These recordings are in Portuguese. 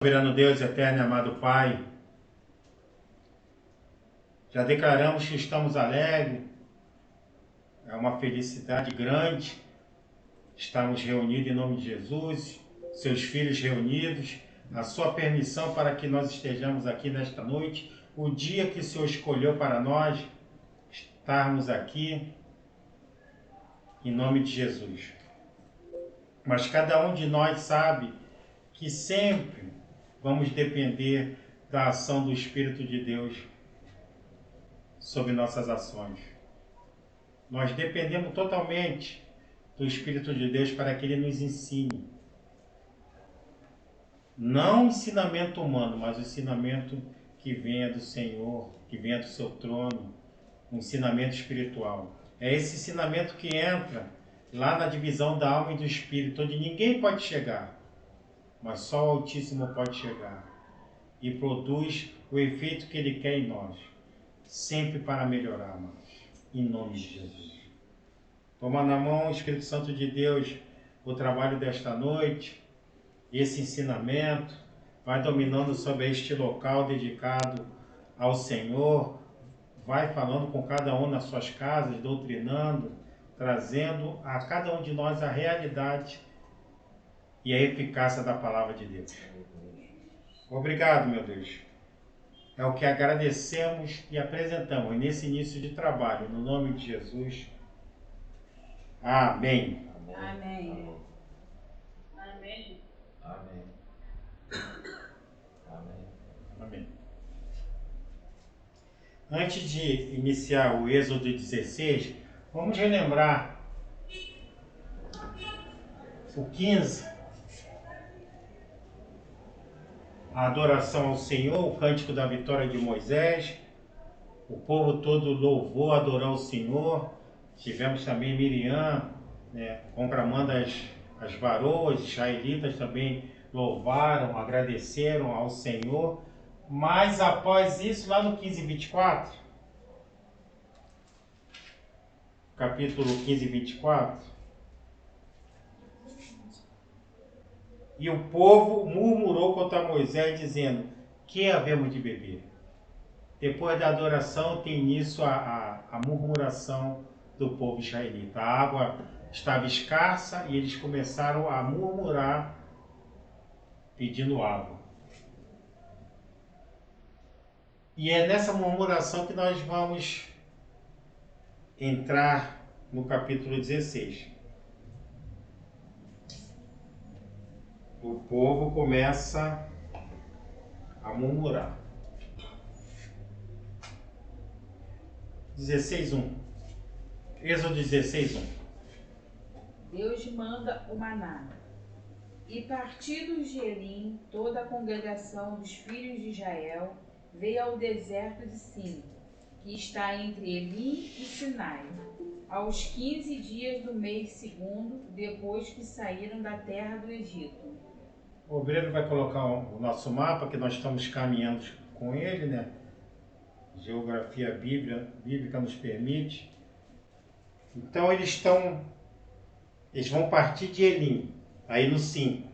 Soberano Deus, eterno e amado Pai, já declaramos que estamos alegres, é uma felicidade grande estarmos reunidos em nome de Jesus, seus filhos reunidos, a sua permissão para que nós estejamos aqui nesta noite, o dia que o Senhor escolheu para nós estarmos aqui, em nome de Jesus. Mas cada um de nós sabe que sempre vamos depender da ação do Espírito de Deus sobre nossas ações. Nós dependemos totalmente do Espírito de Deus para que Ele nos ensine. Não o ensinamento humano, mas o ensinamento que venha do Senhor, que venha do seu trono, um ensinamento espiritual. É esse ensinamento que entra lá na divisão da alma e do Espírito, onde ninguém pode chegar, mas só o Altíssimo pode chegar. E produz o efeito que Ele quer em nós, sempre para melhorar, amados. Em nome de Jesus. Toma na mão, Espírito Santo de Deus, o trabalho desta noite, esse ensinamento, vai dominando sobre este local dedicado ao Senhor, vai falando com cada um nas suas casas, doutrinando, trazendo a cada um de nós a realidade e a eficácia da palavra de Deus. Obrigado, meu Deus. É o que agradecemos e apresentamos nesse início de trabalho, no nome de Jesus. Amém. Amém. Amém. Amém. Amém. Amém. Antes de iniciar o Êxodo 16, vamos relembrar o 15, a adoração ao Senhor, o cântico da vitória de Moisés. O povo todo louvou, adorou o Senhor. Tivemos também Miriam, conclamando as varoas, os israelitas também louvaram, agradeceram ao Senhor. Mas após isso, lá no 15 e 24, capítulo 15 e 24, e o povo murmurou contra Moisés, dizendo: que havemos de beber? Depois da adoração tem início a murmuração do povo israelita. A água estava escassa e eles começaram a murmurar pedindo água. E é nessa murmuração que nós vamos entrar no capítulo 16. O povo começa a murmurar. 16:1. Êxodo 16:1. Deus manda o maná. E partidos de Elim, toda a congregação dos filhos de Israel veio ao deserto de Sin, que está entre Elim e Sinai, aos 15 dias do mês segundo, depois que saíram da terra do Egito. O obreiro vai colocar o nosso mapa, que nós estamos caminhando com ele, né? Geografia bíblica nos permite. Então eles vão partir de Elim, aí no 5.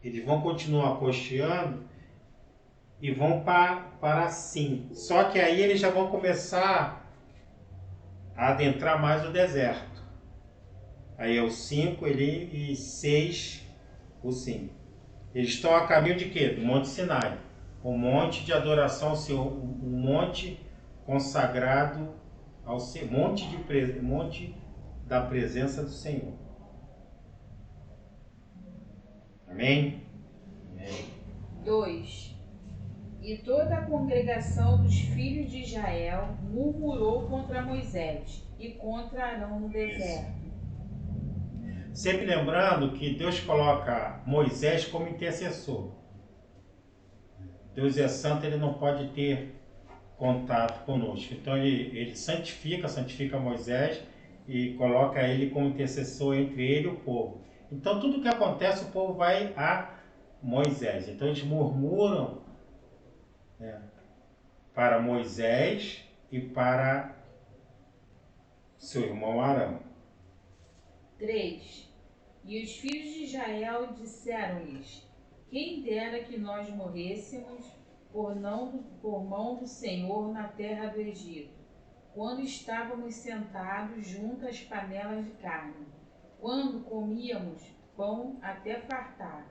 Eles vão continuar costeando e vão para Sim. Só que aí eles já vão começar a adentrar mais o deserto. Aí é o 5 e 6 o 5. Eles estão a caminho de quê? Do Monte Sinai. Um monte de adoração ao Senhor, um monte consagrado ao Senhor, monte da presença do Senhor. Amém? Amém. 2. E toda a congregação dos filhos de Israel murmurou contra Moisés e contra Arão no deserto. Sempre lembrando que Deus coloca Moisés como intercessor. Deus é santo, ele não pode ter contato conosco. Então ele santifica Moisés e coloca ele como intercessor entre ele e o povo. Então tudo que acontece, o povo vai a Moisés. Então eles murmuram para Moisés e para seu irmão Arão. 3. E os filhos de Israel disseram-lhes: quem dera que nós morrêssemos por mão do Senhor na terra do Egito, quando estávamos sentados junto às panelas de carne, quando comíamos pão até fartar,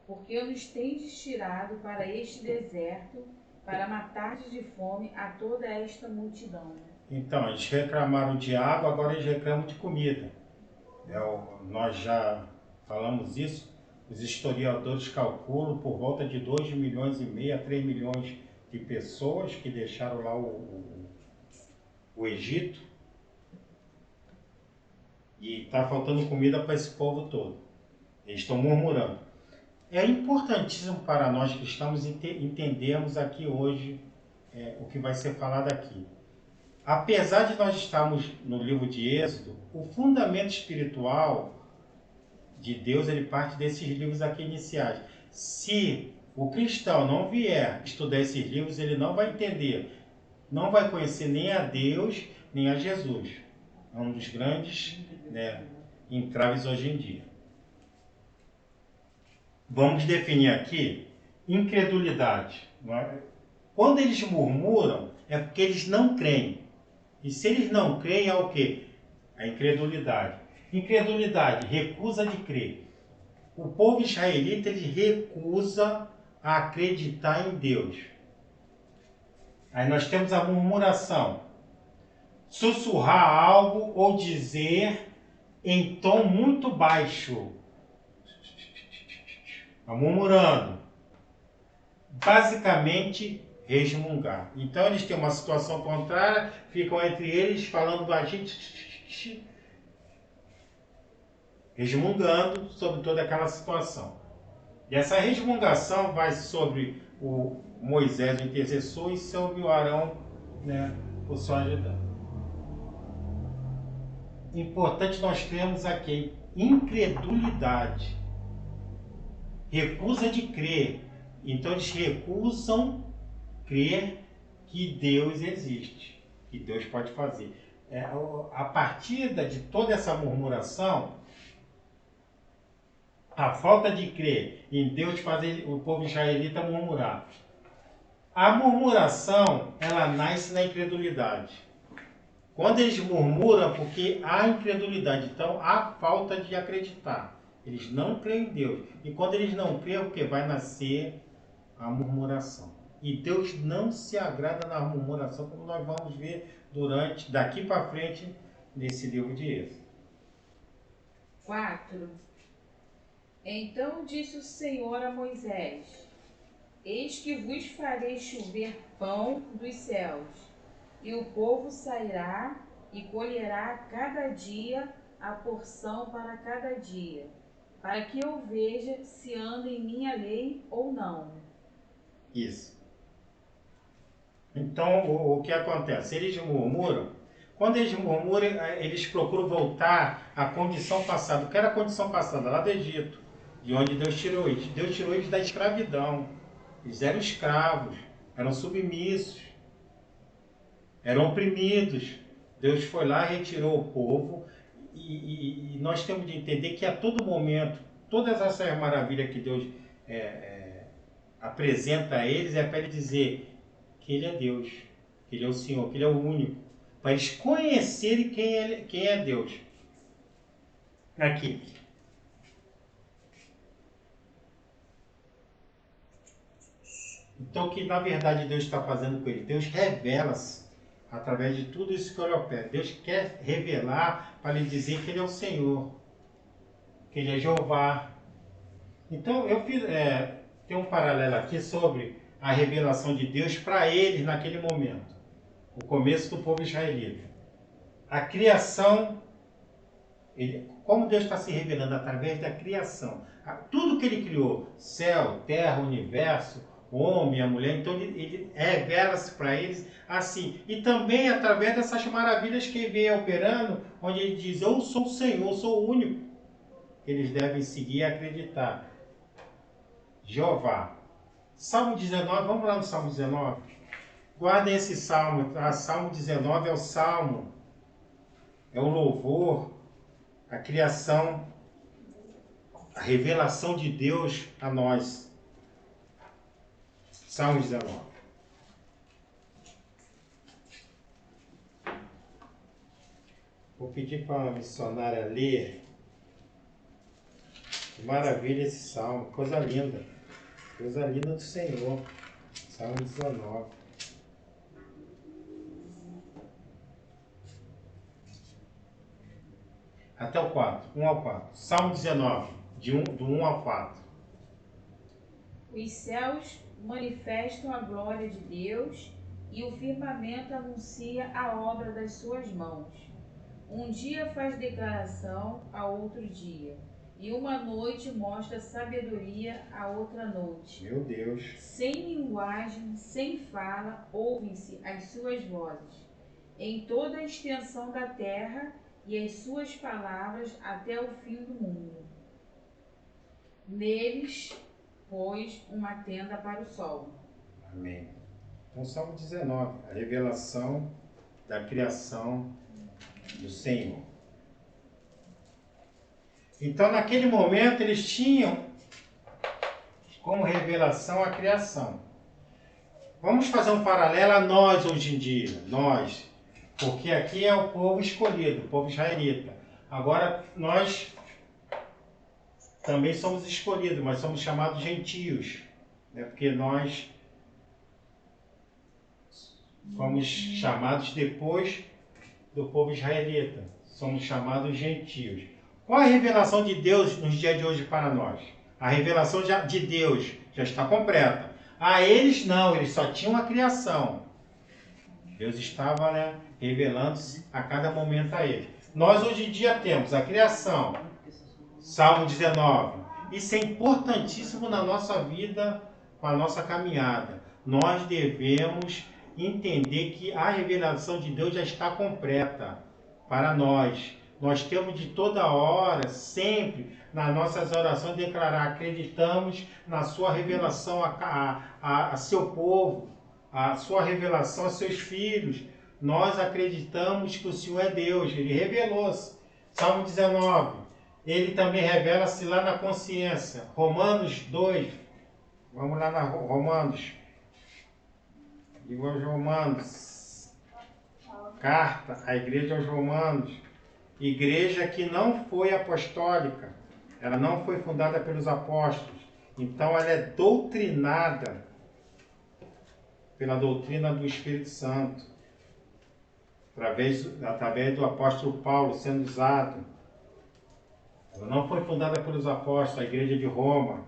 porque nos tendes tirado para este deserto, para matardes de fome a toda esta multidão. Então, eles reclamaram de água, agora eles reclamam de comida. Nós já falamos isso, os historiadores calculam por volta de 2,5 milhões a 3 milhões de pessoas que deixaram lá o Egito, e está faltando comida para esse povo todo. Eles estão murmurando. É importantíssimo para nós que estamos entendermos aqui hoje o que vai ser falado aqui. Apesar de nós estarmos no livro de Êxodo, o fundamento espiritual de Deus, ele parte desses livros aqui iniciais. Se o cristão não vier estudar esses livros, ele não vai entender, não vai conhecer nem a Deus, nem a Jesus. É um dos grandes entraves hoje em dia. Vamos definir aqui incredulidade. Quando eles murmuram, é porque eles não creem. E se eles não creem, é o quê? A incredulidade. Incredulidade, recusa de crer. O povo israelita, ele recusa a acreditar em Deus. Aí nós temos a murmuração. Sussurrar algo ou dizer em tom muito baixo. Está murmurando. Basicamente, resmungar. Então eles têm uma situação contrária, ficam entre eles falando baixinho, resmungando sobre toda aquela situação. E essa resmungação vai sobre o Moisés, o intercessor, e sobre o Arão, o seu ajudante. Importante nós termos aqui incredulidade, recusa de crer. Então eles recusam crer que Deus existe, que Deus pode fazer. A partir de toda essa murmuração, a falta de crer em Deus fazer o povo israelita murmurar. A murmuração, ela nasce na incredulidade. Quando eles murmuram, porque há incredulidade, então há falta de acreditar. Eles não creem em Deus. E quando eles não creem, o que vai nascer? A murmuração. E Deus não se agrada na murmuração, como nós vamos ver daqui para frente, nesse livro de Êxodo. 4. Então disse o Senhor a Moisés: eis que vos farei chover pão dos céus, e o povo sairá e colherá cada dia a porção para cada dia, para que eu veja se anda em minha lei ou não. Isso. Então, o que acontece? Eles murmuram. Quando eles murmuram, eles procuram voltar à condição passada. O que era a condição passada? Lá do Egito, de onde Deus tirou eles. Deus tirou eles da escravidão. Eles eram escravos, eram submissos, eram oprimidos. Deus foi lá, retirou o povo. E nós temos de entender que a todo momento, todas essas maravilhas que Deus apresenta a eles, é para ele dizer que Ele é Deus, que Ele é o Senhor, que Ele é o único, para eles conhecerem quem é Deus. Aqui. Então, o que na verdade Deus está fazendo com ele? Deus revela-se através de tudo isso que eu lhe opero. Deus quer revelar para lhe dizer que Ele é o Senhor, que Ele é Jeová. Então, eu tem um paralelo aqui sobre a revelação de Deus para eles naquele momento. O começo do povo israelita. A criação, como Deus está se revelando através da criação. Tudo que Ele criou, céu, terra, universo, homem, a mulher, então Ele revela-se para eles assim. E também através dessas maravilhas que Ele vem operando, onde Ele diz: eu sou o Senhor, eu sou o único. Eles devem seguir e acreditar. Jeová. Salmo 19, vamos lá no Salmo 19. Guardem esse salmo, tá? Salmo 19 é o salmo, é o louvor, a criação a revelação de Deus a nós. Salmo 19. Vou pedir para a missionária ler. Que maravilha esse salmo, coisa linda. Coisa linda do Senhor. Salmo 19. Até o 4, 1 ao 4. Salmo 19, do 1 ao 4. Os céus manifestam a glória de Deus e o firmamento anuncia a obra das suas mãos. Um dia faz declaração a outro dia, e uma noite mostra sabedoria a outra noite. Meu Deus. Sem linguagem, sem fala, ouvem-se as suas vozes. Em toda a extensão da terra, e as suas palavras até o fim do mundo. Neles, pôs uma tenda para o sol. Amém. Então, Salmo 19, a revelação da criação do Senhor. Então, naquele momento, eles tinham como revelação a criação. Vamos fazer um paralelo a nós hoje em dia, nós. Porque aqui é o povo escolhido, o povo israelita. Agora, nós também somos escolhidos, mas somos chamados gentios. Né? Porque nós fomos chamados depois do povo israelita. Somos chamados gentios. Qual a revelação de Deus nos dias de hoje para nós? A revelação de Deus já está completa. A eles não, eles só tinham a criação. Deus estava, né, revelando-se a cada momento a eles. Nós hoje em dia temos a criação, Salmo 19. Isso é importantíssimo na nossa vida, com a nossa caminhada. Nós devemos entender que a revelação de Deus já está completa para nós. Nós temos de toda hora, sempre, nas nossas orações, declarar: acreditamos na sua revelação a seu povo, a sua revelação a seus filhos. Nós acreditamos que o Senhor é Deus, Ele revelou-se. Salmo 19, Ele também revela-se lá na consciência. Romanos 2, vamos lá na Romanos. Digo aos Romanos, carta à igreja aos Romanos. Igreja que não foi apostólica, ela não foi fundada pelos apóstolos, então ela é doutrinada pela doutrina do Espírito Santo, através do apóstolo Paulo sendo usado. Ela não foi fundada pelos apóstolos, a igreja de Roma.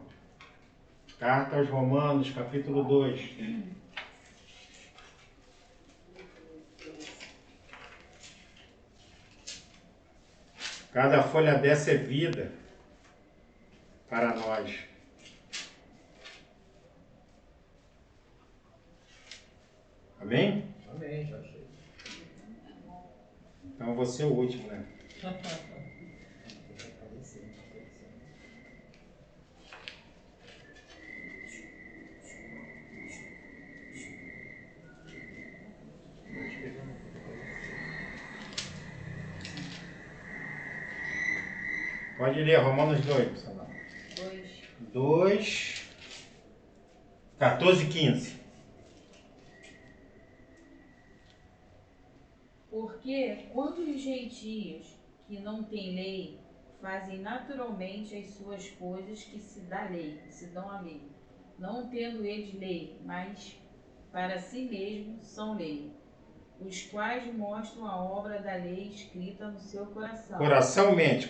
Carta aos Romanos, capítulo 2. Cada folha dessa é vida para nós. Amém? Amém, já achei. Então eu vou ser o último, né? Pode ler Romanos 2, 2, 14 e 15. Porque quando os gentios que não têm lei fazem naturalmente as suas coisas que se dão a lei, não tendo eles lei, mas para si mesmos são lei, os quais mostram a obra da lei escrita no seu coração. Coração mente.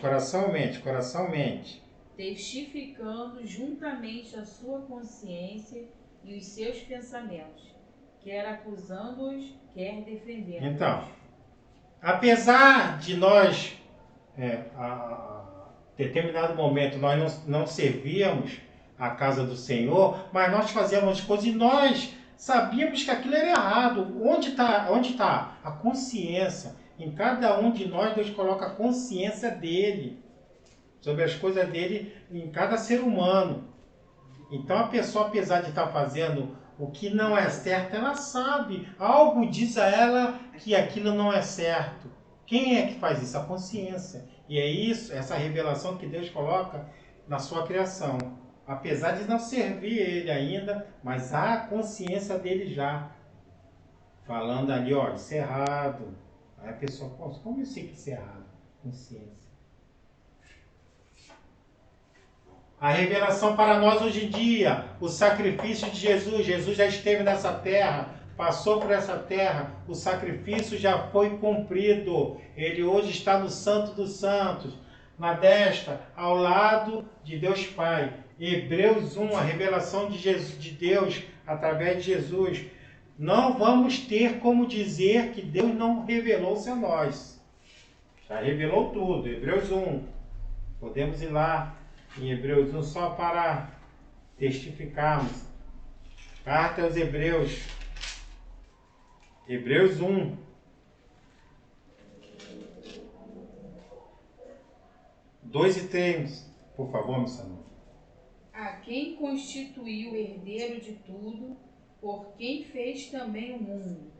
Testificando juntamente a sua consciência e os seus pensamentos, quer acusando-os, quer defendendo-os. Então, apesar de nós, a determinado momento, nós não servíamos a casa do Senhor, mas nós fazíamos coisas e nós sabíamos que aquilo era errado. Onde está a consciência? Em cada um de nós, Deus coloca a consciência dele, sobre as coisas dele, em cada ser humano. Então a pessoa, apesar de estar fazendo o que não é certo, ela sabe. Algo diz a ela que aquilo não é certo. Quem é que faz isso? A consciência. E é isso, essa revelação que Deus coloca na sua criação. Apesar de não servir ele ainda, mas há a consciência dele já. Falando ali, ó, isso é errado. Aí a pessoa, como eu sei que isso é errado? Consciência. A revelação para nós hoje em dia, o sacrifício de Jesus. Jesus já esteve nessa terra, passou por essa terra, o sacrifício já foi cumprido. Ele hoje está no Santo dos Santos, na destra, ao lado de Deus Pai. Hebreus 1, a revelação de Jesus, de Deus através de Jesus. Não vamos ter como dizer que Deus não revelou-se a nós. Já revelou tudo. Hebreus 1. Podemos ir lá em Hebreus 1 só para testificarmos. Carta aos Hebreus. Hebreus 1. 2 e 3. Por favor, missionário. A quem constituiu herdeiro de tudo, por quem fez também o mundo,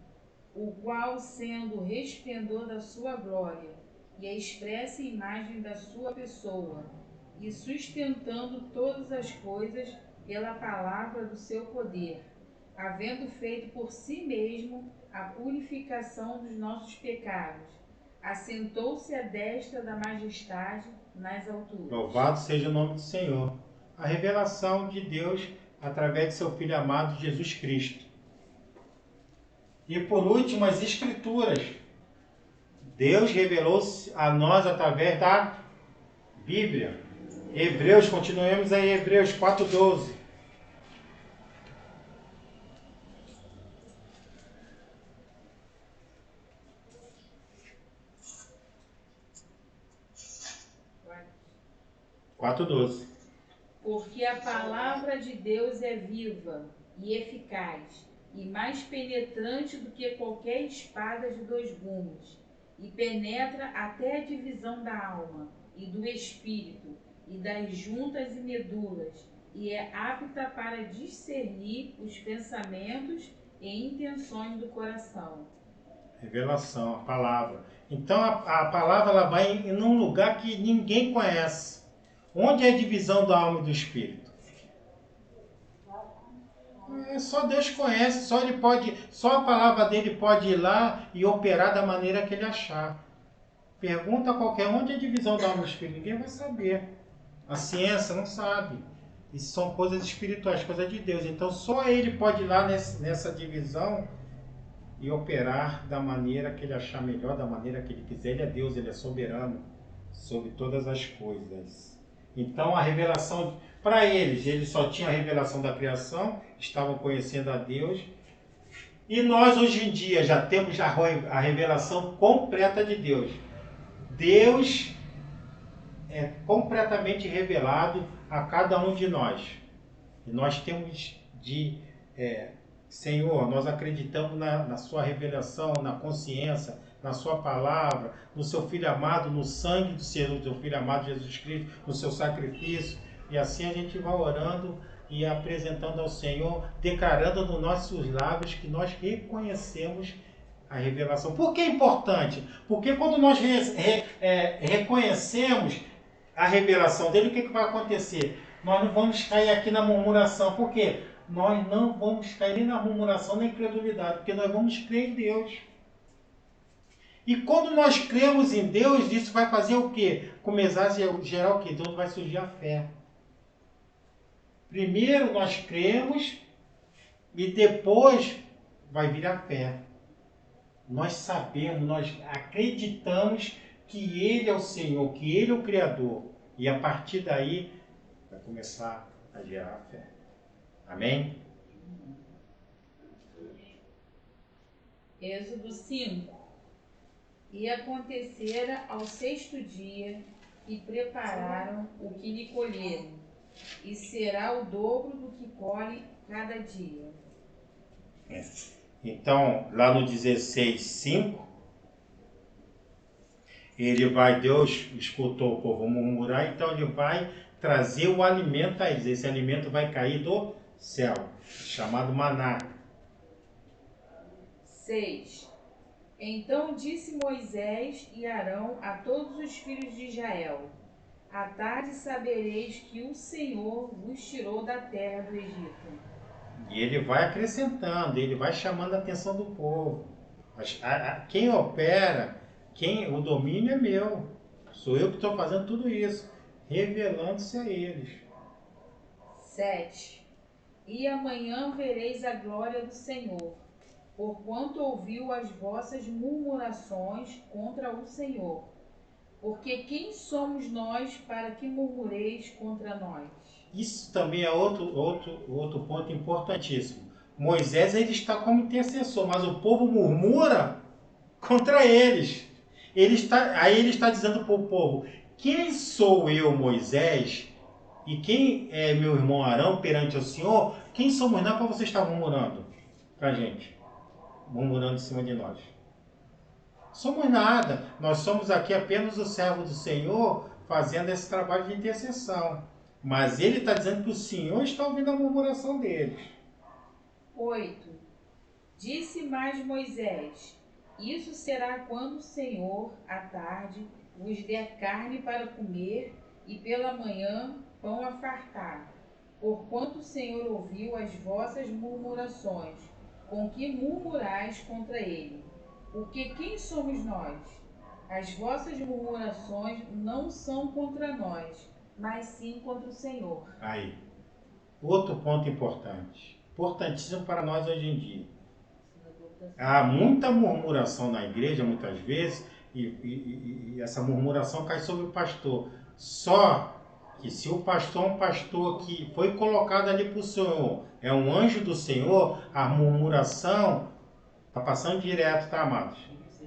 o qual, sendo o resplendor da sua glória e a expressa imagem da sua pessoa, e sustentando todas as coisas pela palavra do seu poder, havendo feito por si mesmo a purificação dos nossos pecados, assentou-se à destra da majestade nas alturas. Louvado seja o nome do Senhor. A revelação de Deus através de seu Filho amado Jesus Cristo. E por último, as Escrituras. Deus revelou-se a nós através da Bíblia. Hebreus, continuemos aí, Hebreus 4:12. Porque a palavra de Deus é viva e eficaz, e mais penetrante do que qualquer espada de dois gumes, e penetra até a divisão da alma e do espírito, e das juntas e medulas, e é apta para discernir os pensamentos e intenções do coração. Revelação, a palavra. Então a palavra ela vai em um lugar que ninguém conhece. Onde é a divisão da alma e do espírito? Só Deus conhece, só a palavra dele pode ir lá e operar da maneira que ele achar. Pergunta a qualquer onde é a divisão da alma e do espírito, ninguém vai saber. A ciência não sabe. Isso são coisas espirituais, coisas de Deus. Então só ele pode ir lá nessa divisão e operar da maneira que ele achar melhor, da maneira que ele quiser. Ele é Deus, ele é soberano sobre todas as coisas. Então a revelação, para eles só tinha a revelação da criação, estavam conhecendo a Deus. E nós hoje em dia já temos a revelação completa de Deus. Deus é completamente revelado a cada um de nós. E nós temos Senhor, nós acreditamos na sua revelação, na consciência, na sua palavra, no seu Filho amado, no sangue do seu Filho amado Jesus Cristo, no seu sacrifício. E assim a gente vai orando e apresentando ao Senhor, declarando nos nossos lábios que nós reconhecemos a revelação. Por que é importante? Porque quando nós reconhecemos a revelação dele, o que vai acontecer? Nós não vamos cair aqui na murmuração. Por quê? Nós não vamos cair nem na murmuração nem na incredulidade, porque nós vamos crer em Deus. E quando nós cremos em Deus, isso vai fazer o quê? Começar a gerar o quê? Então vai surgir a fé. Primeiro nós cremos e depois vai vir a fé. Nós sabemos, nós acreditamos que Ele é o Senhor, que Ele é o Criador. E a partir daí vai começar a gerar a fé. Amém? Êxodo 5. E acontecera ao 6º dia que prepararam o que lhe colheram, e será o dobro do que colhe cada dia. Então, lá no 16:5, Deus escutou o povo murmurar, então ele vai trazer o alimento a eles. Esse alimento vai cair do céu, chamado maná. 6. Então disse Moisés e Arão a todos os filhos de Israel: À tarde sabereis que o Senhor vos tirou da terra do Egito. E ele vai acrescentando, ele vai chamando a atenção do povo. Quem opera, o domínio é meu. Sou eu que estou fazendo tudo isso, revelando-se a eles. 7. E amanhã vereis a glória do Senhor, porquanto ouviu as vossas murmurações contra o Senhor. Porque quem somos nós para que murmureis contra nós? Isso também é outro ponto importantíssimo. Moisés ele está como intercessor, mas o povo murmura contra eles. Aí ele está dizendo para o povo: quem sou eu, Moisés, e quem é meu irmão Arão perante o Senhor? Quem somos nós para você estar murmurando para a gente? Murmurando em cima de nós. Somos nada. Nós somos aqui apenas o servo do Senhor fazendo esse trabalho de intercessão. Mas ele está dizendo que o Senhor está ouvindo a murmuração deles. 8. Disse mais Moisés: isso será quando o Senhor, à tarde, vos der carne para comer, e pela manhã pão a fartar. Porquanto o Senhor ouviu as vossas murmurações, com que murmurais contra ele. Porque quem somos nós? As vossas murmurações não são contra nós, mas sim contra o Senhor. Aí, outro ponto importantíssimo para nós hoje em dia. Há muita murmuração na igreja, muitas vezes, e essa murmuração cai sobre o pastor. Só que se o pastor é um pastor que foi colocado ali para o Senhor, é um anjo do Senhor, a murmuração está passando direto, tá, amados?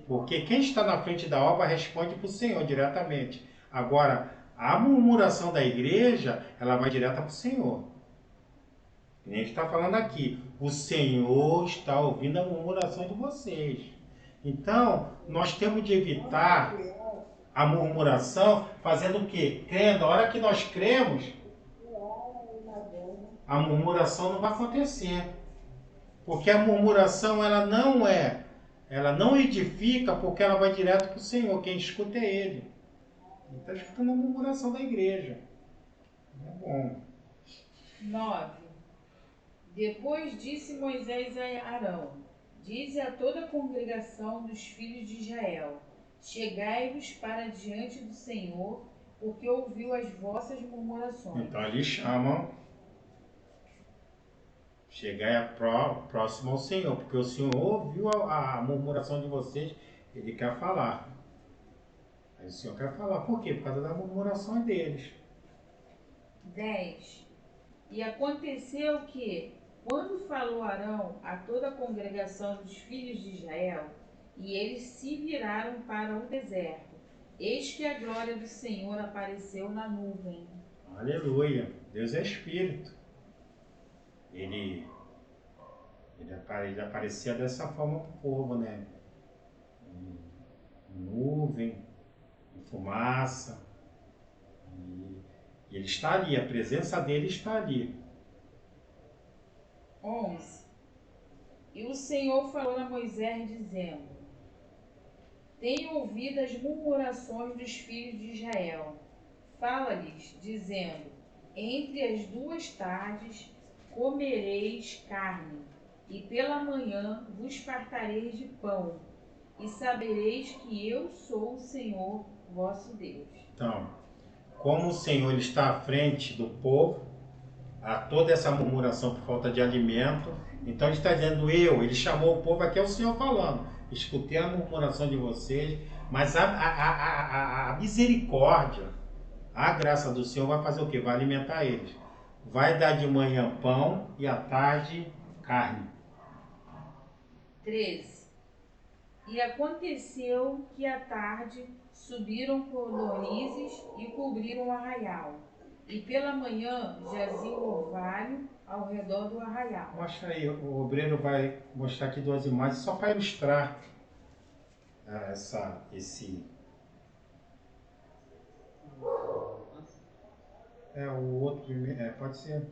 Porque quem está na frente da obra responde para o Senhor diretamente. Agora, a murmuração da igreja, ela vai direta para o Senhor. A gente está falando aqui, o Senhor está ouvindo a murmuração de vocês. Então, nós temos de evitar a murmuração, fazendo o quê? Crendo. A hora que nós cremos, a murmuração não vai acontecer. Porque a murmuração, ela não edifica, porque ela vai direto para o Senhor. Quem escuta é Ele. Ele está escutando a murmuração da igreja. É bom. 9. Depois disse Moisés a Arão: dize a toda a congregação dos filhos de Israel: chegai-vos para diante do Senhor, porque ouviu as vossas murmurações. Então eles chamam: chegai próximo ao Senhor, porque o Senhor ouviu a murmuração de vocês, Ele quer falar. Aí o Senhor quer falar. Por quê? Por causa das murmurações deles. 10. E aconteceu que, quando falou Arão a toda a congregação dos filhos de Israel, e eles se viraram para o deserto, eis que a glória do Senhor apareceu na nuvem. Aleluia! Deus é Espírito. Ele aparecia dessa forma para o povo, né? Em nuvem, em fumaça. E ele está ali, a presença dele está ali. 11. E o Senhor falou a Moisés, dizendo: tenho ouvido as murmurações dos filhos de Israel. Fala-lhes, dizendo: entre as 2 tardes comereis carne, e pela manhã vos fartareis de pão, e sabereis que eu sou o Senhor vosso Deus. Então, como o Senhor ele está à frente do povo, a toda essa murmuração por falta de alimento, então ele está dizendo ele chamou o povo, aqui é o Senhor falando, escutei a murmuração de vocês, mas a misericórdia, a graça do Senhor vai fazer o quê? Vai alimentar eles. Vai dar de manhã pão e à tarde carne. 13. E aconteceu que à tarde subiram codornizes e cobriram o arraial, e pela manhã jazia o orvalho ao redor do arraial. Mostra aí, o obreiro vai mostrar aqui 2 imagens só para ilustrar o outro primeiro, pode ser.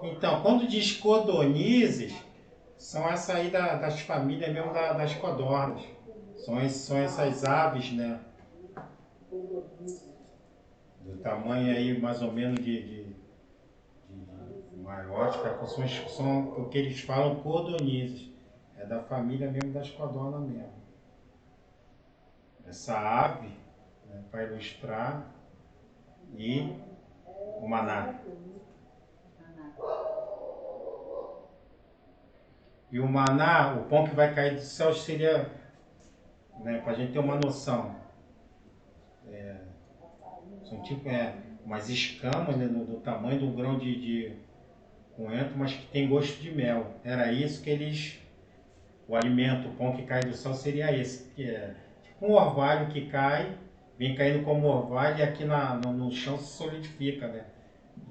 Então, quando diz codornizes, são essa aí das famílias mesmo das codornas. São essas aves, né? Do tamanho aí mais ou menos de maiores, são o que eles falam codornizes. É da família mesmo das codornas mesmo. Essa ave, né, para ilustrar, e o maná. E o maná, o pão que vai cair do céu seria, né, para a gente ter uma noção, são tipo umas escamas, né, do tamanho de um grão de coentro, mas que tem gosto de mel. Era isso que eles, o alimento, o pão que cai do céu seria esse, que é tipo um orvalho que cai, vem caindo como orvalho e aqui no chão se solidifica, né?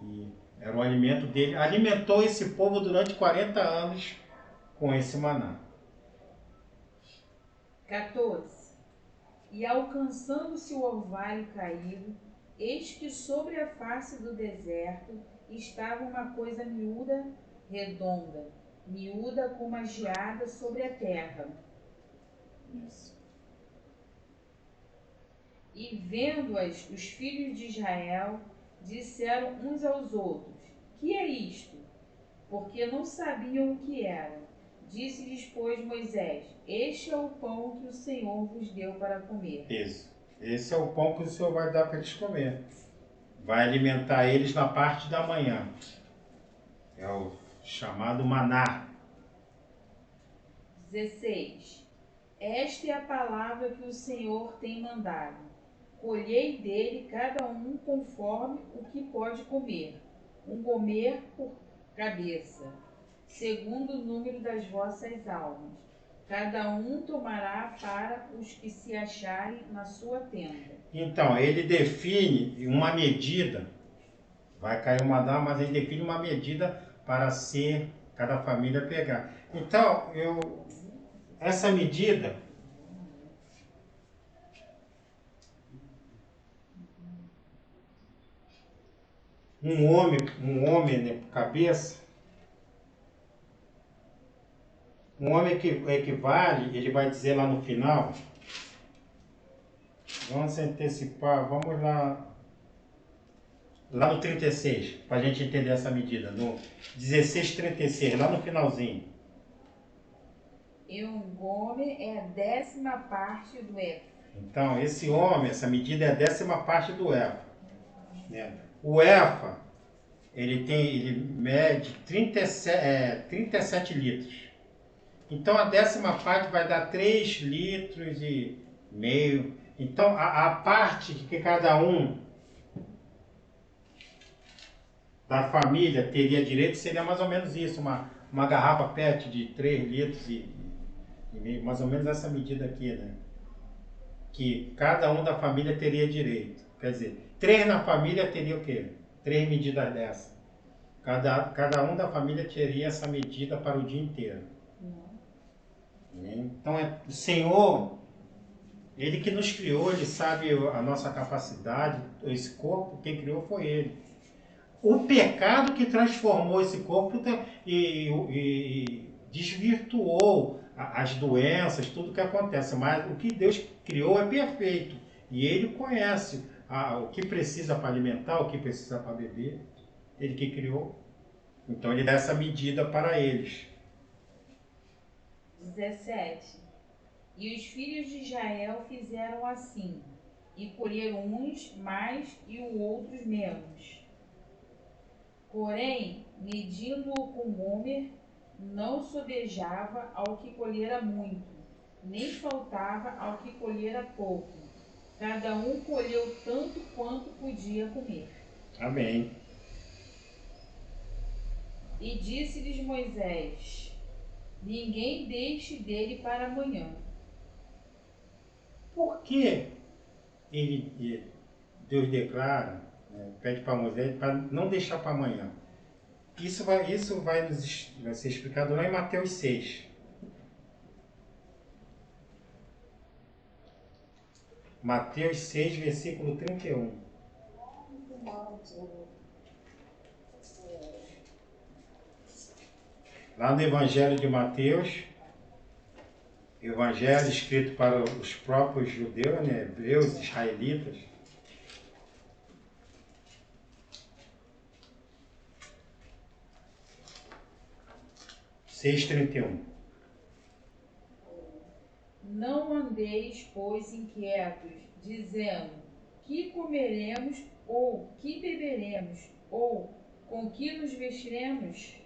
E era o alimento dele. Alimentou esse povo durante 40 anos com esse maná. 14. E alcançando-se o orvalho caído, eis que sobre a face do deserto estava uma coisa miúda, redonda, miúda como uma geada sobre a terra. Isso. E vendo-as, os filhos de Israel disseram uns aos outros: que é isto? Porque não sabiam o que era. Disse-lhes, pois, Moisés: este é o pão que o Senhor vos deu para comer. Isso. Esse é o pão que o Senhor vai dar para eles comer. Vai alimentar eles na parte da manhã. É o chamado maná. 16. Esta é a palavra que o Senhor tem mandado. Colhei dele cada um conforme o que pode comer, um gomer por cabeça, segundo o número das vossas almas. Cada um tomará para os que se acharem na sua tenda. Então, ele define uma medida, vai cair uma dama, mas ele define uma medida para ser, cada família pegar. Então, essa medida, um homem, né, cabeça, um homem que equivale, ele vai dizer lá no final, vamos antecipar, vamos lá no 36, para a gente entender essa medida, no 16:36, lá no finalzinho. E um gomer é a 10ª parte do efa. Então, esse homem, essa medida é a 10ª parte do efa. Né? O efa, ele mede 37 litros. Então, a 10ª parte vai dar 3 litros e meio. Então, a parte que cada um da família teria direito seria mais ou menos isso, uma garrafa PET de 3 litros e meio, mais ou menos essa medida aqui, né? Que cada um da família teria direito. Quer dizer, 3 na família teria o quê? 3 medidas dessa. Cada um da família teria essa medida para o dia inteiro. Então, o Senhor, Ele que nos criou, Ele sabe a nossa capacidade, esse corpo, quem criou foi Ele. O pecado que transformou esse corpo e desvirtuou as doenças, tudo que acontece. Mas o que Deus criou é perfeito. E Ele conhece o que precisa para alimentar, o que precisa para beber. Ele que criou. Então Ele dá essa medida para eles. 17. E os filhos de Israel fizeram assim, e colheram uns mais e os outros menos. Porém, medindo-o com gomer, não sobejava ao que colhera muito, nem faltava ao que colhera pouco. Cada um colheu tanto quanto podia comer. Amém. E disse-lhes Moisés: ninguém deixe dele para amanhã. Por que Deus declara, né, pede para Moisés para não deixar para amanhã? Isso vai ser explicado lá em Mateus 6. Mateus 6, versículo 31. Lá no Evangelho de Mateus, Evangelho escrito para os próprios judeus, né, hebreus, israelitas, 6:31. Não andeis, pois, inquietos, dizendo: que comeremos, ou que beberemos, ou com que nos vestiremos?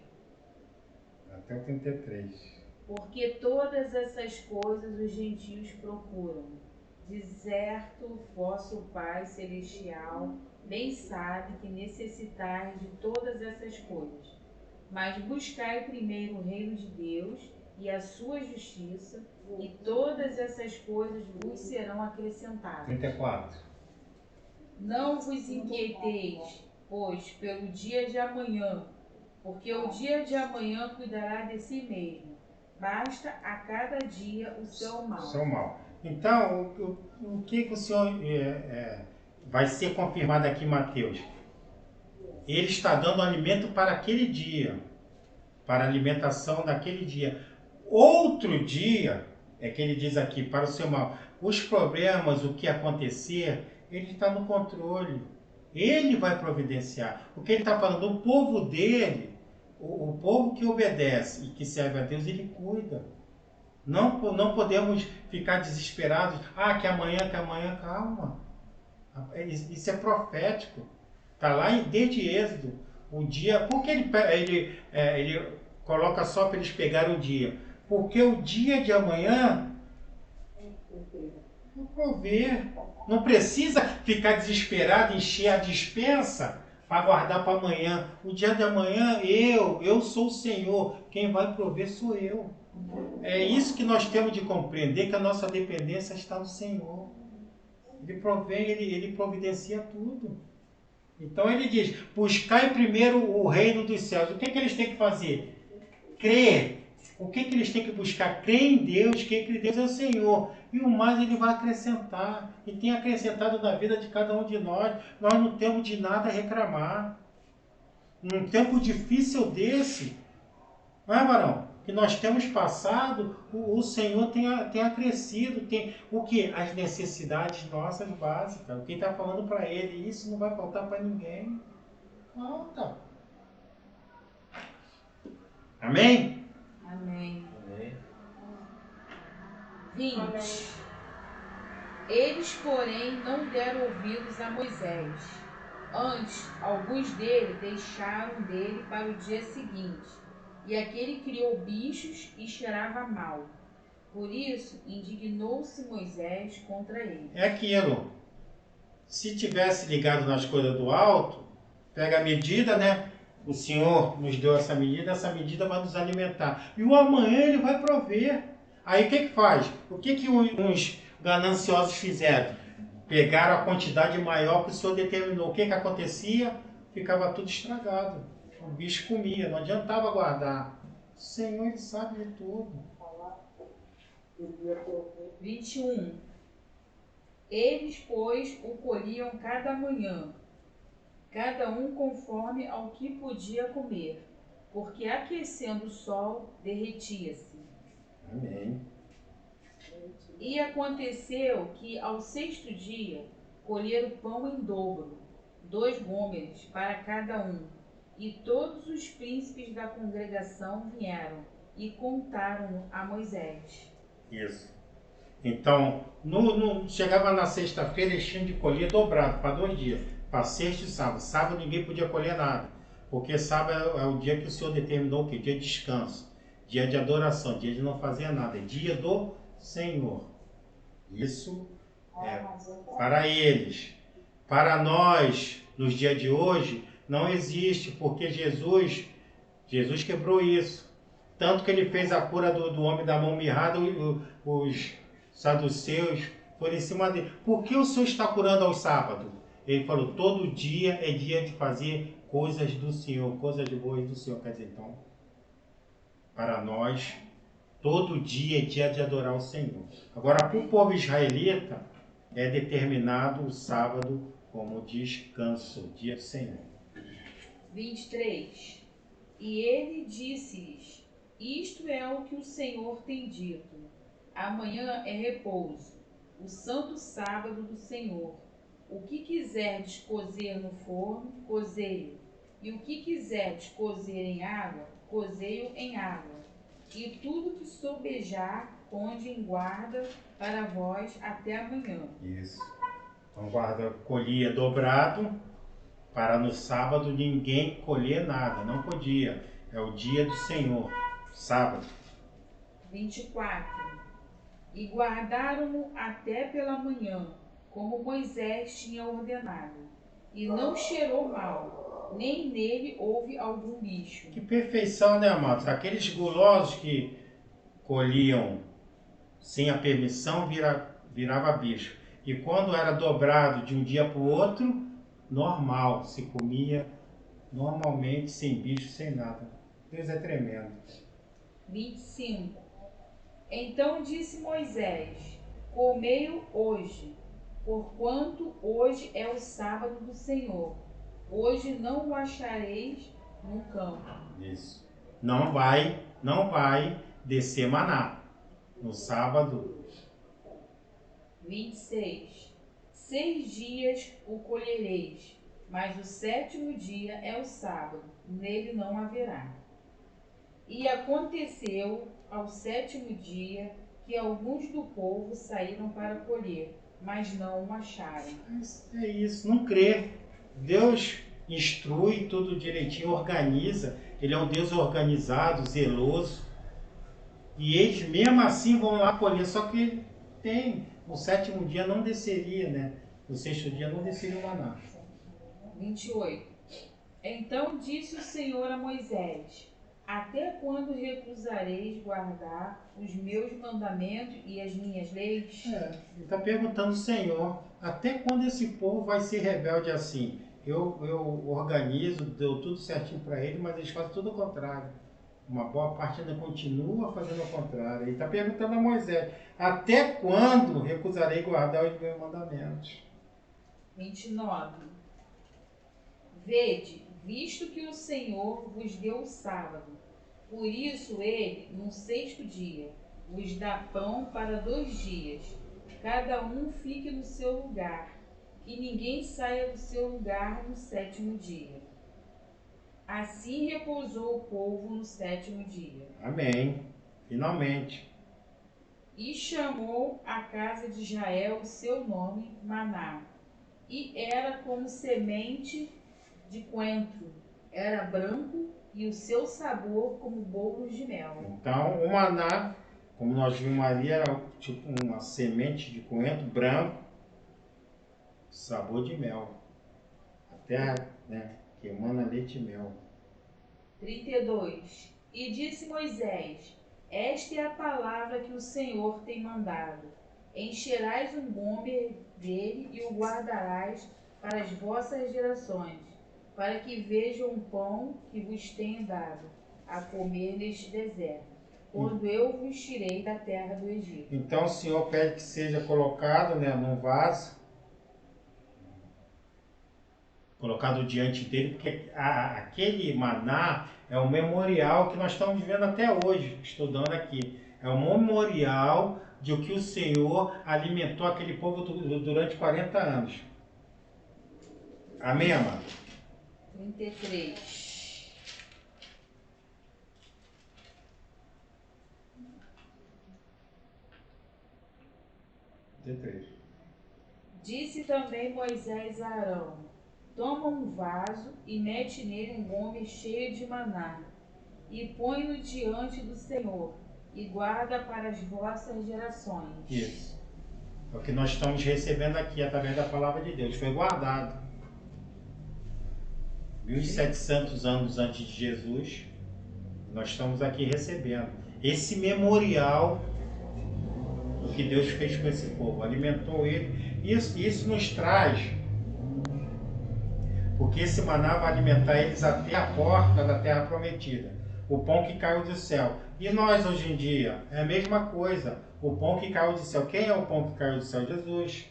Até o 33. Porque todas essas coisas os gentios procuram. De certo, vosso Pai Celestial bem sabe que necessitais de todas essas coisas. Mas buscai primeiro o reino de Deus e a sua justiça, e todas essas coisas vos serão acrescentadas. 34. Não vos inquieteis, pois, pelo dia de amanhã, porque o dia de amanhã cuidará de si mesmo. Basta a cada dia o seu mal. Seu mal. Então, o que o Senhor vai ser confirmado aqui em Mateus? Ele está dando alimento para aquele dia, para a alimentação daquele dia. Outro dia, é que ele diz aqui, para o seu mal. Os problemas, o que acontecer, ele está no controle. Ele vai providenciar. O que ele está falando, o povo dele, o povo que obedece e que serve a Deus, ele cuida. Não podemos ficar desesperados. Que amanhã, calma. Isso é profético. Está lá desde Êxodo. O dia, por que ele coloca só para eles pegarem o dia? Porque o dia de amanhã vou prover. Não precisa ficar desesperado, encher a despensa para guardar para amanhã. O dia de amanhã, eu sou o Senhor. Quem vai prover sou eu. É isso que nós temos de compreender, que a nossa dependência está no Senhor. Ele provém, ele providencia tudo. Então ele diz, buscai primeiro o reino dos céus. O que eles têm que fazer? Crer. O que eles têm que buscar? Crer em Deus, que Deus é o Senhor. E o mais ele vai acrescentar. E tem acrescentado na vida de cada um de nós. Nós não temos de nada a reclamar. Num tempo difícil desse, não é, varão? Que nós temos passado, o Senhor tem acrescido, tem o que? As necessidades nossas básicas. O que está falando para ele, isso não vai faltar para ninguém. Falta. Amém? Amém. Amém. 20. Amém. Eles, porém, não deram ouvidos a Moisés. Antes, alguns deles deixaram dele para o dia seguinte. E aquele criou bichos e cheirava mal. Por isso, indignou-se Moisés contra ele. É aquilo. Se tivesse ligado nas coisas do alto, pega a medida, né? O Senhor nos deu essa medida vai nos alimentar. E o amanhã ele vai prover. Aí o que faz? O que uns gananciosos fizeram? Pegaram a quantidade maior que o Senhor determinou. O que acontecia? Ficava tudo estragado. O bicho comia, não adiantava guardar. O Senhor, ele sabe de tudo. 21. Eles, pois, o colhiam cada manhã, cada um conforme ao que podia comer, porque aquecendo o sol, derretia-se. Amém. E aconteceu que, ao 6º dia, colheram pão em dobro, 2 gômeres para cada um. E todos os príncipes da congregação vieram e contaram a Moisés. Isso. Então, chegava na sexta-feira, eles tinham de colher dobrado para 2 dias, para sexta e sábado. Sábado ninguém podia colher nada, porque sábado é o dia que o Senhor determinou, que dia de descanso, dia de adoração, dia de não fazer nada, é dia do Senhor. Isso é para eles. Para nós, nos dias de hoje, não existe, porque Jesus quebrou isso. Tanto que ele fez a cura do homem da mão mirrada, os saduceus foram em cima dele. Por que o Senhor está curando aos sábados? Ele falou, todo dia é dia de fazer coisas do Senhor, coisas boas do Senhor. Quer dizer, então, para nós, todo dia é dia de adorar o Senhor. Agora, para o povo israelita, é determinado o sábado como descanso, dia do Senhor. 23. E ele disse-lhes, isto é o que o Senhor tem dito. Amanhã é repouso, o santo sábado do Senhor. O que quiserdes cozer no forno, cozei-o. E o que quiserdes cozer em água, cozei-o em água. e tudo que sobejar, ponde em guarda para vós até amanhã. Isso. Então guarda colhia dobrado, para no sábado ninguém colher nada, não podia. É o dia do Senhor, sábado. 24. E guardaram-no até pela manhã, como Moisés tinha ordenado. E não cheirou mal, nem nele houve algum bicho. Que perfeição, né, amados? Aqueles gulosos que colhiam sem a permissão virava bicho. E quando era dobrado de um dia para o outro, normal, se comia normalmente, sem bicho, sem nada. Deus é tremendo. 25. Então disse Moisés: comei-o hoje, porquanto hoje é o sábado do Senhor. Hoje não o achareis no campo. Isso. Não vai descer maná no sábado. 26. 6 dias o colhereis, mas o 7º dia é o sábado, nele não haverá. E aconteceu ao 7º dia que alguns do povo saíram para colher, mas não o acharam. É isso, não crê. Deus instrui tudo direitinho, organiza. Ele é um Deus organizado, zeloso. E eles mesmo assim vão lá colher, só que no 7º dia não desceria, né? No 6º dia não desceria o maná. 28. Então disse o Senhor a Moisés: até quando recusareis guardar os meus mandamentos e as minhas leis? Ele está perguntando ao Senhor, até quando esse povo vai ser rebelde assim? Eu organizo, deu tudo certinho para eles, mas eles fazem tudo o contrário. Uma boa parte ainda continua fazendo o contrário. Ele está perguntando a Moisés, até quando recusarei guardar os meus mandamentos? 29. Vede, visto que o Senhor vos deu o sábado, por isso ele, no 6º dia, vos dá pão para 2 dias. Cada um fique no seu lugar, que ninguém saia do seu lugar no 7º dia. Assim repousou o povo no 7º dia. Amém. Finalmente. E chamou a casa de Israel o seu nome, Maná. E era como semente de coentro. Era branco e o seu sabor como bolos de mel. Então, o maná, como nós vimos ali, era tipo uma semente de coentro branco, sabor de mel. A terra, né, que emana leite e mel. 32. E disse Moisés: esta é a palavra que o Senhor tem mandado. Encherás um gomer dele e o guardarás para as vossas gerações, para que vejam o pão que vos tenho dado a comer neste deserto, quando eu vos tirei da terra do Egito. Então o Senhor pede que seja colocado, né, num vaso, colocado diante dele, porque aquele maná é o memorial que nós estamos vendo até hoje, estudando aqui. É o memorial de que o Senhor alimentou aquele povo durante 40 anos. Amém, amado? 33. Disse também Moisés a Arão: toma um vaso e mete nele um gomer cheio de maná, e põe-no diante do Senhor, e guarda para as vossas gerações. Isso. É o que nós estamos recebendo aqui através da palavra de Deus. Foi guardado. 1700 anos antes de Jesus, nós estamos aqui recebendo esse memorial do que Deus fez com esse povo. Alimentou ele. Isso nos traz, porque esse maná vai alimentar eles até a porta da terra prometida. O pão que caiu do céu. E nós hoje em dia, é a mesma coisa. O pão que caiu do céu. Quem é o pão que caiu do céu? Jesus.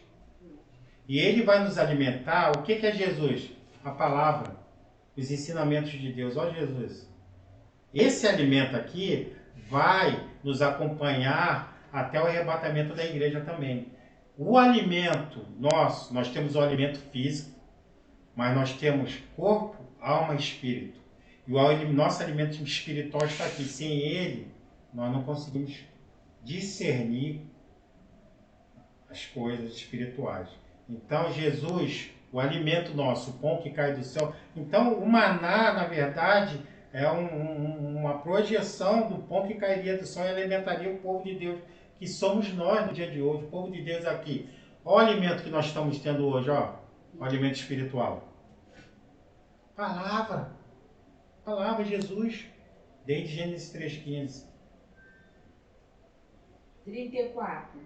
E ele vai nos alimentar. O que é Jesus? A palavra. Os ensinamentos de Deus. Ó Jesus. Esse alimento aqui vai nos acompanhar até o arrebatamento da igreja também. O alimento nosso, nós temos o alimento físico, mas nós temos corpo, alma e espírito. E o nosso alimento espiritual está aqui. Sem ele, nós não conseguimos discernir as coisas espirituais. Então, Jesus, o alimento nosso, o pão que cai do céu. Então, o maná, na verdade, é uma projeção do pão que cairia do céu e alimentaria o povo de Deus, que somos nós no dia de hoje, o povo de Deus aqui. Olha o alimento que nós estamos tendo hoje, ó, o alimento espiritual. Palavra, Jesus, desde Gênesis 3,15. 34.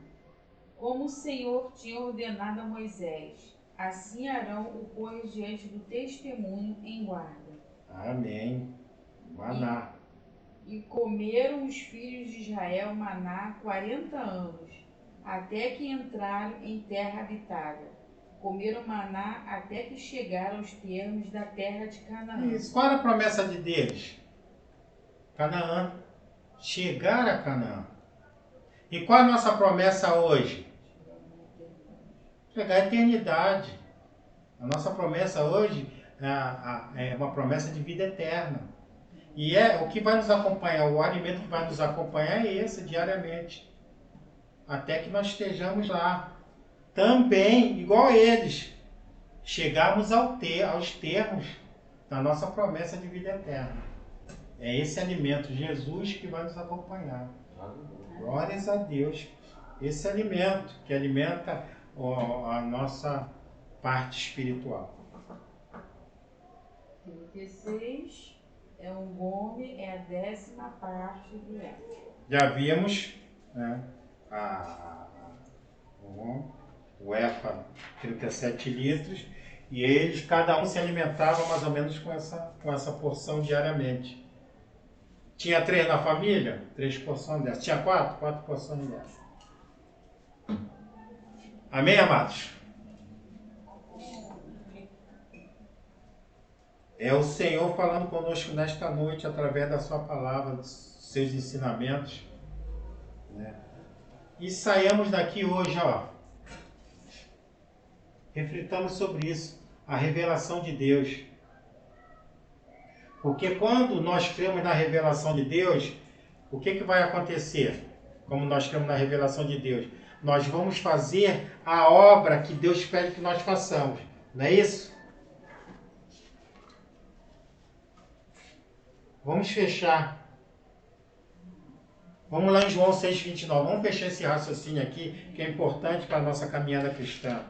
Como o Senhor tinha ordenado a Moisés, assim Arão o pôs diante do testemunho em guarda. Amém. Maná. E comeram os filhos de Israel maná 40 anos, até que entraram em terra habitada. Comeram maná até que chegaram aos termos da terra de Canaã. Isso. Qual era a promessa de Deus? Canaã. Chegar a Canaã. E qual é a nossa promessa hoje? Chegar à eternidade. A nossa promessa hoje é uma promessa de vida eterna. E é o que vai nos acompanhar, o alimento que vai nos acompanhar é esse diariamente. Até que nós estejamos lá. Também, igual a eles, chegarmos aos termos da nossa promessa de vida eterna. É esse alimento, Jesus, que vai nos acompanhar. Glórias a Deus. Esse alimento que alimenta a nossa parte espiritual. 36 é um gome, é a 10ª parte do éter. Já vimos, né, o EFA 37 litros, e eles, cada um se alimentava mais ou menos com essa porção diariamente. Tinha 3 na família? 3 porções dessa. Tinha 4? 4 porções dessa. Amém, amados? É o Senhor falando conosco nesta noite, através da sua palavra, dos seus ensinamentos, né? E saímos daqui hoje, ó, reflitamos sobre isso, a revelação de Deus. Porque quando nós cremos na revelação de Deus, o que vai acontecer? Como nós cremos na revelação de Deus? Nós vamos fazer a obra que Deus pede que nós façamos. Não é isso? Vamos fechar. Vamos lá em João 6,29. Vamos fechar esse raciocínio aqui, que é importante para a nossa caminhada cristã.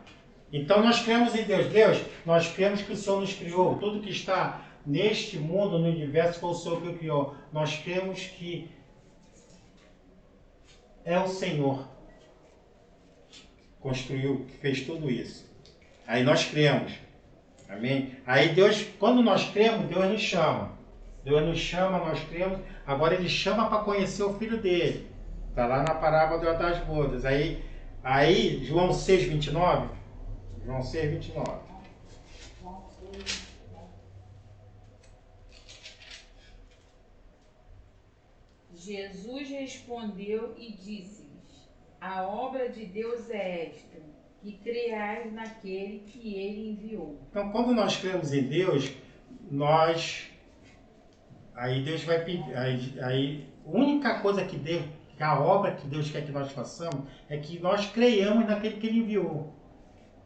Então nós cremos em Deus. Deus, nós cremos que o Senhor nos criou. Tudo que está neste mundo, no universo, foi o Senhor que o criou. Nós cremos que é o Senhor que construiu, que fez tudo isso. Aí nós cremos. Amém? Aí Deus, quando nós cremos, Deus nos chama. Deus nos chama, nós cremos. Agora Ele chama para conhecer o Filho dele. Está lá na parábola das bodas. Aí João 6,29. João 6,29. Jesus respondeu e disse-lhes: a obra de Deus é esta, que creais naquele que Ele enviou. Então, quando nós cremos em Deus, aí Deus vai pedir, aí a única coisa que a obra que Deus quer que nós façamos é que nós creiamos naquele que Ele enviou.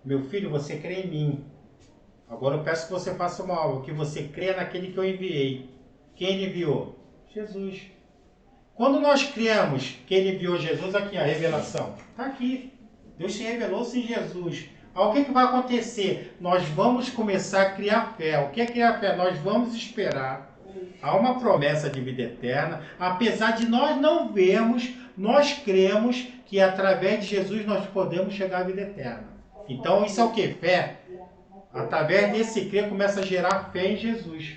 Meu filho, você crê em mim. Agora eu peço que você faça uma obra, que você creia naquele que eu enviei. Quem Ele enviou? Jesus. Quando nós cremos que Ele enviou Jesus, aqui a revelação, está aqui. Deus se revelou-se em Jesus. O que vai acontecer? Nós vamos começar a criar fé. O que é criar fé? Nós vamos esperar. Há uma promessa de vida eterna. Apesar de nós não vermos, nós cremos que através de Jesus nós podemos chegar à vida eterna. Então isso é o que? Fé. Através desse crer começa a gerar fé em Jesus.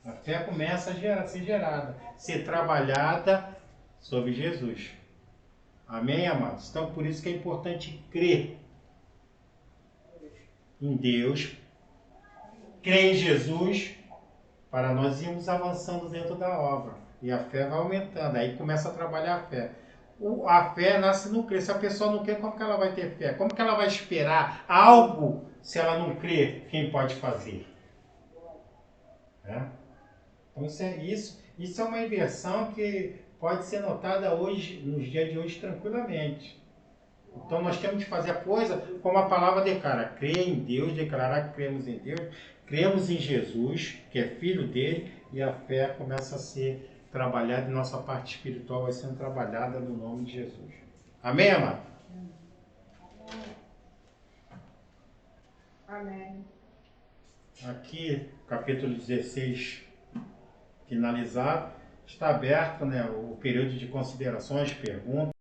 A fé começa a ser gerada, ser trabalhada sobre Jesus. Amém, amados? Então por isso que é importante crer em Deus, crer em Jesus, para nós irmos avançando dentro da obra. E a fé vai aumentando, aí começa a trabalhar a fé. A fé nasce no crer. Se a pessoa não crer, como que ela vai ter fé? Como que ela vai esperar algo se ela não crer? Quem pode fazer? Então isso é uma inversão que pode ser notada hoje, nos dias de hoje, tranquilamente. Então nós temos que fazer a coisa como a palavra declara. Crer em Deus, declarar que cremos em Deus, cremos em Jesus, que é filho dele, e a fé começa a ser trabalhada, e nossa parte espiritual vai sendo trabalhada no nome de Jesus. Amém, amado? Amém. Aqui, capítulo 16, finalizado, está aberto, né, o período de considerações, perguntas.